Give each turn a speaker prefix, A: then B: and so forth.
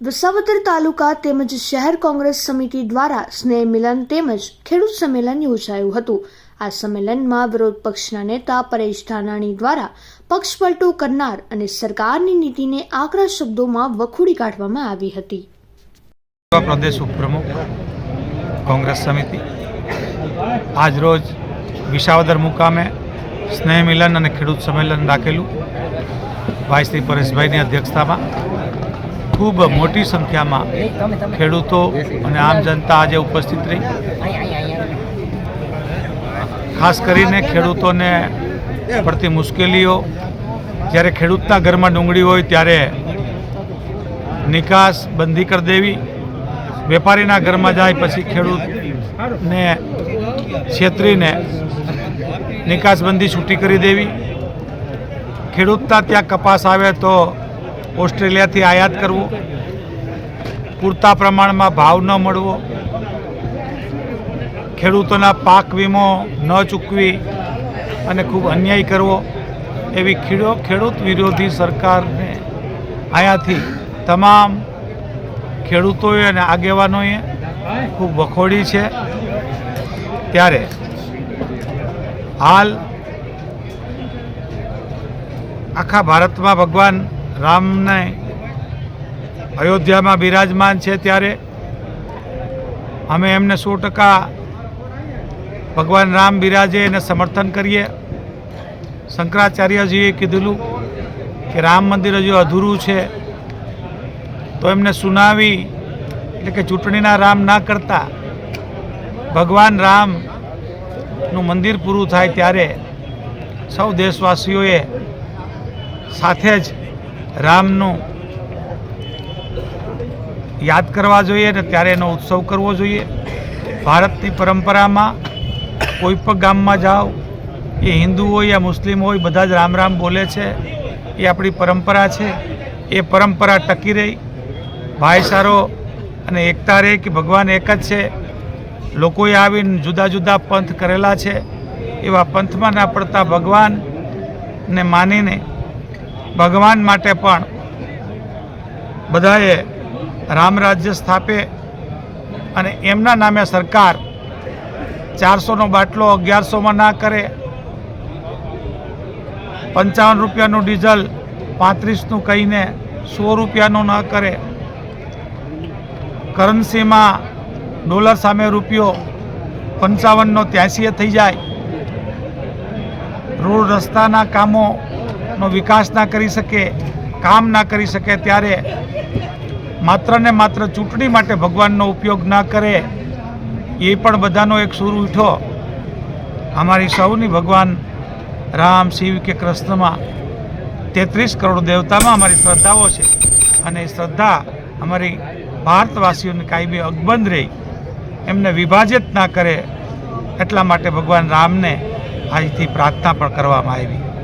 A: વિસાવદર તાલુકા તેમજ શહેર કોંગ્રેસ સમિતિ દ્વારા સ્નેહ મિલન તેમજ ખેડૂત સંમેલન યોજાયું હતું। આ સંમેલનમાં વિરોધ પક્ષના નેતા પરેશ ધાનાણી દ્વારા પક્ષપલટો કરનાર અને સરકારની નીતિને આકરા શબ્દોમાં વખોડી કાઢવામાં આવી હતી।
B: પ્રદેશ ઉપપ્રમુખ કોંગ્રેસ સમિતિ આજ રોજ વિસાવદર મુકામે સ્નેહ મિલન અને ખેડૂત સંમેલન રાખેલું। ભાઈ શ્રી પરેશભાઈની અધ્યક્ષતામાં ખૂબ મોટી સંખ્યામાં ખેડૂતો અને આમ જનતા આજે ઉપસ્થિત રહી। ખાસ કરીને ખેડૂતોને પડતી મુશ્કેલીઓ, જ્યારે ખેડૂતના ઘરમાં ડુંગળી હોય ત્યારે નિકાસ બંધી કરી દેવી, વેપારીના ઘરમાં જાય પછી ખેડૂતને છેતરીને નિકાસબંધી છૂટી કરી દેવી, ખેડૂતના ત્યાં કપાસ આવે તો ઓસ્ટ્રેલિયાથી આયાત કરવો, પૂરતા પ્રમાણમાં ભાવ ન મળવો, ખેડૂતોના પાક વીમો ન ચૂકવી અને ખૂબ અન્યાય કરવો, એવી ખેડૂત વિરોધી સરકારને અહીંયાથી તમામ ખેડૂતોએ અને આગેવાનોએ ખૂબ વખોડી છે। ત્યારે હાલ આખા ભારતમાં ભગવાન રામને અયોધ્યામાં બિરાજમાન છે, ત્યારે અમે એમને 100% ભગવાન રામ બિરાજે એને સમર્થન કરીએ। શંકરાચાર્યજીએ કીધેલું કે રામ મંદિર હજુ અધૂરું છે, તો એમને સુનાવી એટલે કે ચૂંટણીના રામ ના કરતા ભગવાન રામનું મંદિર પૂરું થાય ત્યારે સૌ દેશવાસીઓએ સાથે જ રામનું યાદ કરવા જોઈએ અને ત્યારે એનો ઉત્સવ કરવો જોઈએ। ભારતની પરંપરામાં કોઈ પણ ગામમાં જાઓ, એ હિન્દુ હોય યા મુસ્લિમ હોય, બધા જ રામ રામ બોલે છે। એ આપણી પરંપરા છે, એ પરંપરા ટકી રહી, ભાઈચારો અને એકતા રહે કે ભગવાન એક જ છે। લોકોએ આવીને જુદા જુદા પંથ કરેલા છે, એવા પંથમાં ના પડતા ભગવાનને માનીને ભગવાન માટે પણ બધાએ રામ રાજ્ય સ્થાપે અને એમના નામે સરકાર 400નો બાટલો 1100માં ના કરે, 55 રૂપિયાનું ડીઝલ 35નું કહીને 100 રૂપિયાનું ન કરે, કરન્સીમાં ડોલર સામે રૂપિયો 55નો 83 થઈ જાય, રોડ રસ્તાના કામોનો વિકાસ ના કરી શકે, કામ ના કરી શકે, ત્યારે માત્ર ને માત્ર ચૂંટણી માટે ભગવાનનો ઉપયોગ ના કરે, એ પણ બધાનો એક સૂર ઉઠ્યો। અમારી સૌની ભગવાન રામ, શિવ કે કૃષ્ણમાં 33 કરોડ દેવતામાં અમારી શ્રદ્ધાઓ છે અને એ શ્રદ્ધા અમારી ભારતવાસીઓની કાયમી અકબંધ રહી, એમને વિભાજિત ના કરે, એટલા માટે ભગવાન રામને આજથી પ્રાર્થના પણ કરવામાં આવી।